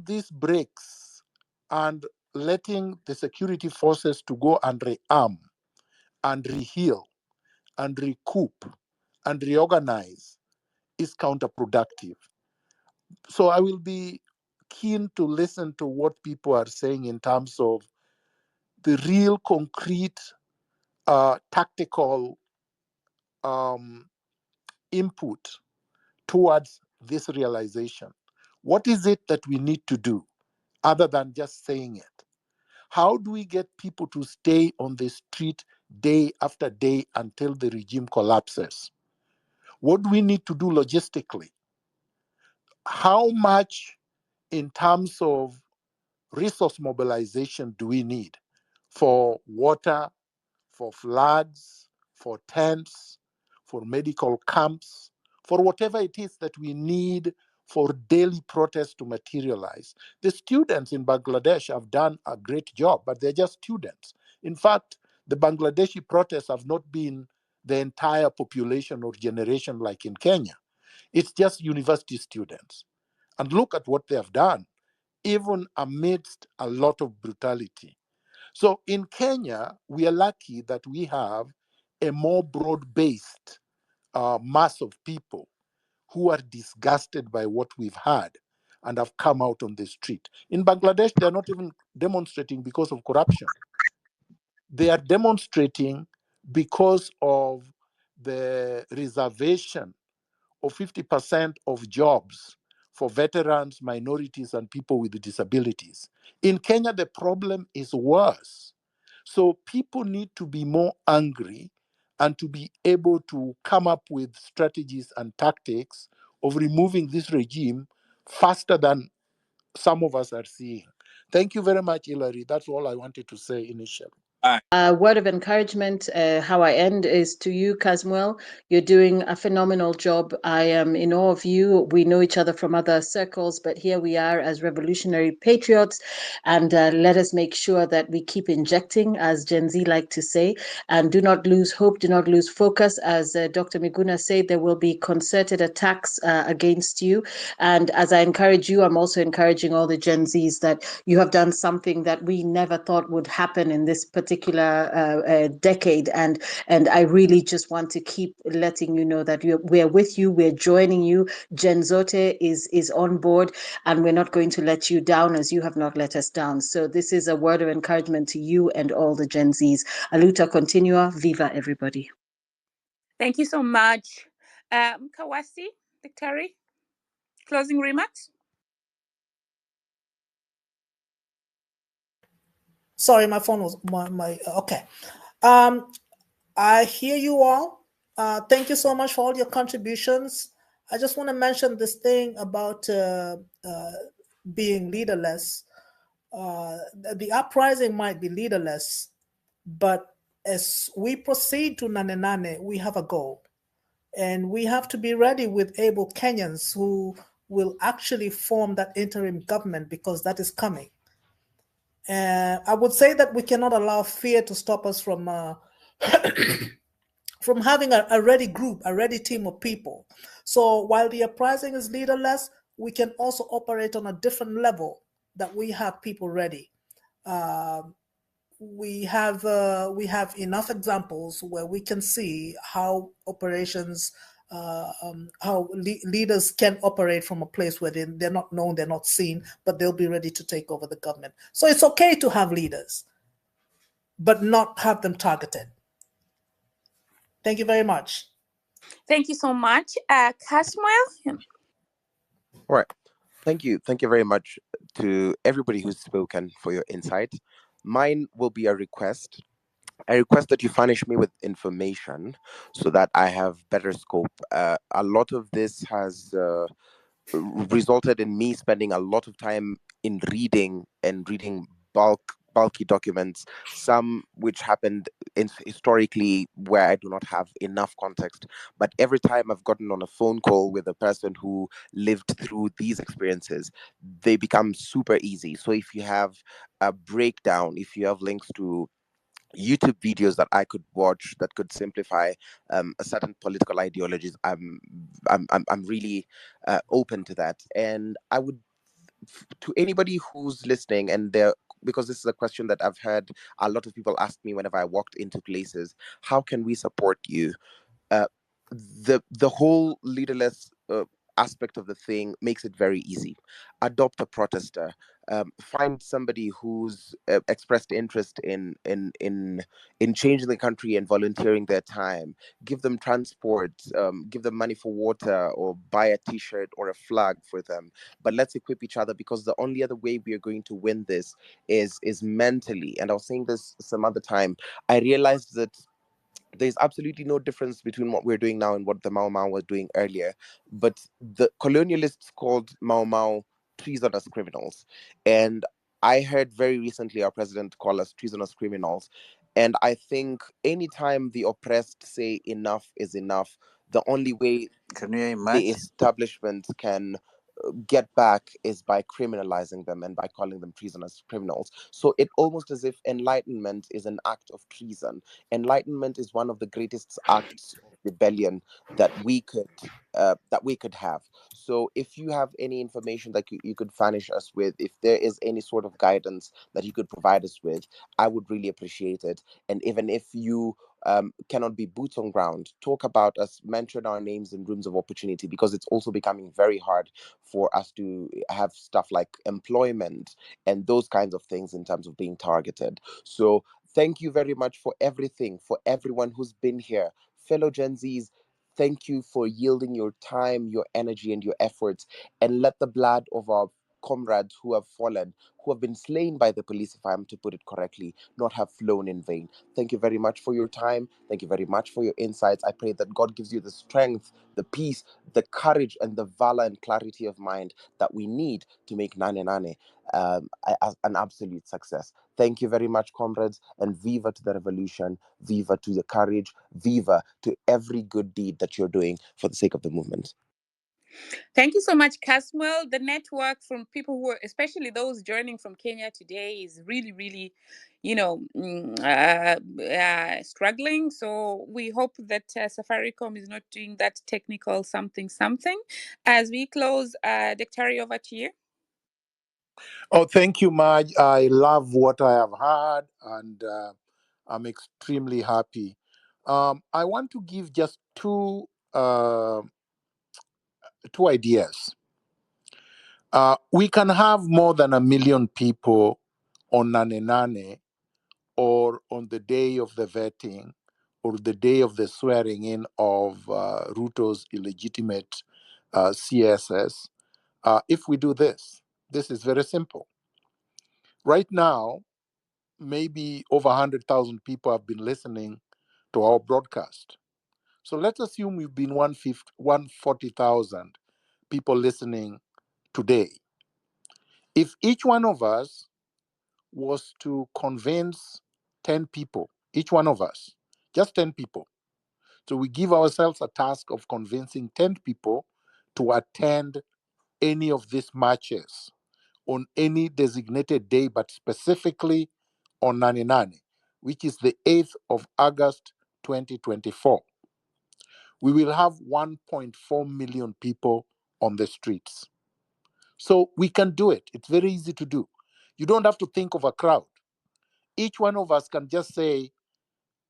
these breaks and letting the security forces to go and rearm and reheal and recoup and reorganize is counterproductive. So I will be keen to listen to what people are saying in terms of the real concrete tactical input towards this realization. What is it that we need to do other than just saying it? How do we get people to stay on the street day after day until the regime collapses? What do we need to do logistically? How much in terms of resource mobilization do we need for water, for flags, for tents, for medical camps, for whatever it is that we need for daily protests to materialize? The students in Bangladesh have done a great job, but they're just students. In fact, the Bangladeshi protests have not been the entire population or generation like in Kenya. It's just university students. And look at what they have done, even amidst a lot of brutality. So in Kenya, we are lucky that we have a more broad-based mass of people who are disgusted by what we've had and have come out on the street. In Bangladesh, they're not even demonstrating because of corruption. They are demonstrating because of the reservation of 50% of jobs for veterans, minorities, and people with disabilities. In Kenya, the problem is worse. So people need to be more angry and to be able to come up with strategies and tactics of removing this regime faster than some of us are seeing. Thank you very much, Hilary. That's all I wanted to say initially. A word of encouragement, how I end, is to you, Casmuel. You're doing a phenomenal job. I am in awe of you. We know each other from other circles, but here we are as revolutionary patriots. And let us make sure that we keep injecting, as Gen Z like to say, and do not lose hope, do not lose focus. As Dr. Miguna said, there will be concerted attacks against you. And as I encourage you, I'm also encouraging all the Gen Zs that you have done something that we never thought would happen in this particular decade. And I really just want to keep letting you know that we're with you, we're joining you. Gen Zote is on board, and we're not going to let you down as you have not let us down. So this is a word of encouragement to you and all the Gen Zs. Aluta continua, viva everybody. Thank you so much. Kawasi, Victory, closing remarks? Sorry, my phone was okay. I hear you all. Thank you so much for all your contributions. I just want to mention this thing about being leaderless. The uprising might be leaderless, but as we proceed to Nane Nane, we have a goal. And we have to be ready with able Kenyans who will actually form that interim government, because that is coming. I would say that we cannot allow fear to stop us from from having a ready group, a ready team of people. So while the uprising is leaderless, we can also operate on a different level, that we have people ready. We have enough examples where we can see how operations, how leaders can operate from a place where they're not known, they're not seen, but they'll be ready to take over the government. So it's okay to have leaders, but not have them targeted. Thank you very much. Thank you so much. Casmuel? All right. Thank you. Thank you very much to everybody who's spoken for your insight. Mine will be a request. I request that you furnish me with information so that I have better scope. A lot of this has resulted in me spending a lot of time in reading bulky documents, some which happened historically where I do not have enough context. But every time I've gotten on a phone call with a person who lived through these experiences, they become super easy. So if you have a breakdown, if you have links to YouTube videos that I could watch that could simplify a certain political ideologies, I'm really open to that. And I would to anybody who's listening, and because this is a question that I've heard a lot of people ask me whenever I walked into places, how can we support you? uh, the whole leaderless aspect of the thing makes it very easy. Adopt a protester. Find somebody who's expressed interest in changing the country and volunteering their time. Give them transport. Give them money for water, or buy a T-shirt or a flag for them. But let's equip each other, because the only other way we are going to win this is mentally. And I was saying this some other time. I realized that there's absolutely no difference between what we're doing now and what the Mau Mau were doing earlier. But the colonialists called Mau Mau treasonous criminals. And I heard very recently our president call us treasonous criminals. And I think anytime the oppressed say enough is enough, the only way Can you the imagine? establishment can get back is by criminalizing them and by calling them treasonous criminals. So it almost as if enlightenment is an act of treason. Enlightenment is one of the greatest acts of rebellion that we could have. So if you have any information that you could furnish us with, if there is any sort of guidance that you could provide us with, I would really appreciate it. And even if you cannot be boots on ground, talk about us, mention our names in rooms of opportunity, because it's also becoming very hard for us to have stuff like employment and those kinds of things in terms of being targeted. So thank you very much for everything, for everyone who's been here. Fellow Gen Zs, thank you for yielding your time, your energy, and your efforts, and let the blood of our comrades who have fallen, who have been slain by the police, if I am to put it correctly, not have flown in vain. Thank you very much for your time. Thank you very much for your insights. I pray that God gives you the strength, the peace, the courage, and the valor and clarity of mind that we need to make Nane Nane an absolute success. Thank you very much, comrades, and viva to the revolution, viva to the courage, viva to every good deed that you're doing for the sake of the movement. Thank you so much, Caswell. The network from people who are, especially those joining from Kenya today, is really, really, struggling. So we hope that Safaricom is not doing that technical something. As we close, Dr. over to you. Oh, thank you, Maj. I love what I have heard, and I'm extremely happy. I want to give just two ideas. We can have more than 1 million people on Nane Nane, or on the day of the vetting, or the day of the swearing in of Ruto's illegitimate CSS. If we do this is very simple. Right now, maybe over 100,000 people have been listening to our broadcast. So let's assume we've been 140,000 people listening today. If each one of us was to convince 10 people, each one of us, just 10 people. So we give ourselves a task of convincing 10 people to attend any of these marches on any designated day, but specifically on Nane Nane, which is the 8th of August 2024. We will have 1.4 million people on the streets. So we can do it. It's very easy to do. You don't have to think of a crowd. Each one of us can just say,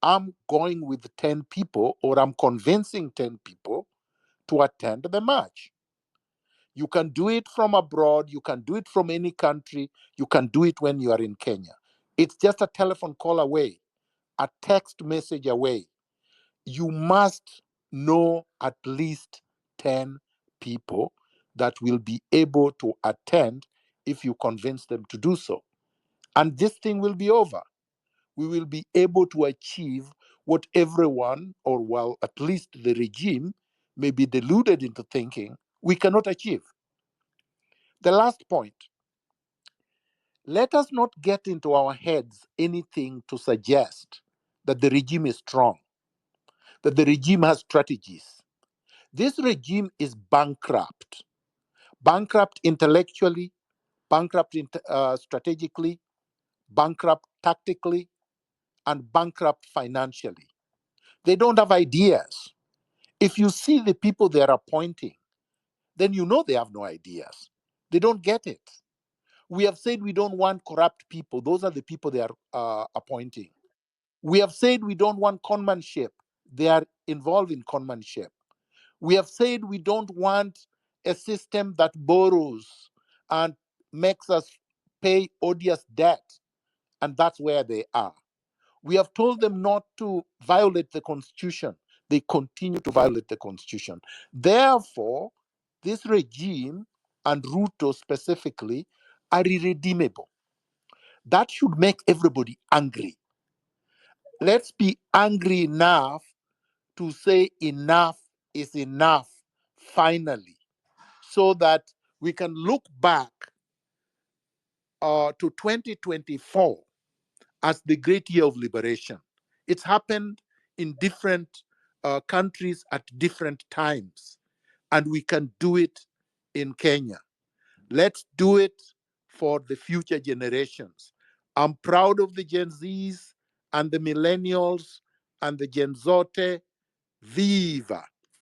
I'm going with 10 people, or I'm convincing 10 people to attend the march. You can do it from abroad. You can do it from any country. You can do it when you are in Kenya. It's just a telephone call away, a text message away. You must know at least 10 people that will be able to attend if you convince them to do so. And this thing will be over. We will be able to achieve what everyone, or well, at least the regime, may be deluded into thinking we cannot achieve. The last point, let us not get into our heads anything to suggest that the regime is strong, that the regime has strategies. This regime is bankrupt intellectually, bankrupt strategically, bankrupt tactically, and bankrupt financially. They don't have ideas. If you see the people they are appointing, then you know they have no ideas. They don't get it. We have said we don't want corrupt people. Those are the people they are appointing. We have said we don't want conmanship. They are involved in conmanship. We have said we don't want a system that borrows and makes us pay odious debt. And that's where they are. We have told them not to violate the Constitution. They continue to violate the Constitution. Therefore, this regime and Ruto specifically are irredeemable. That should make everybody angry. Let's be angry enough to say enough is enough, finally, so that we can look back to 2024 as the great year of liberation. It's happened in different countries at different times, and we can do it in Kenya. Let's do it for the future generations. I'm proud of the Gen Zs and the millennials and the Gen Zote. Viva!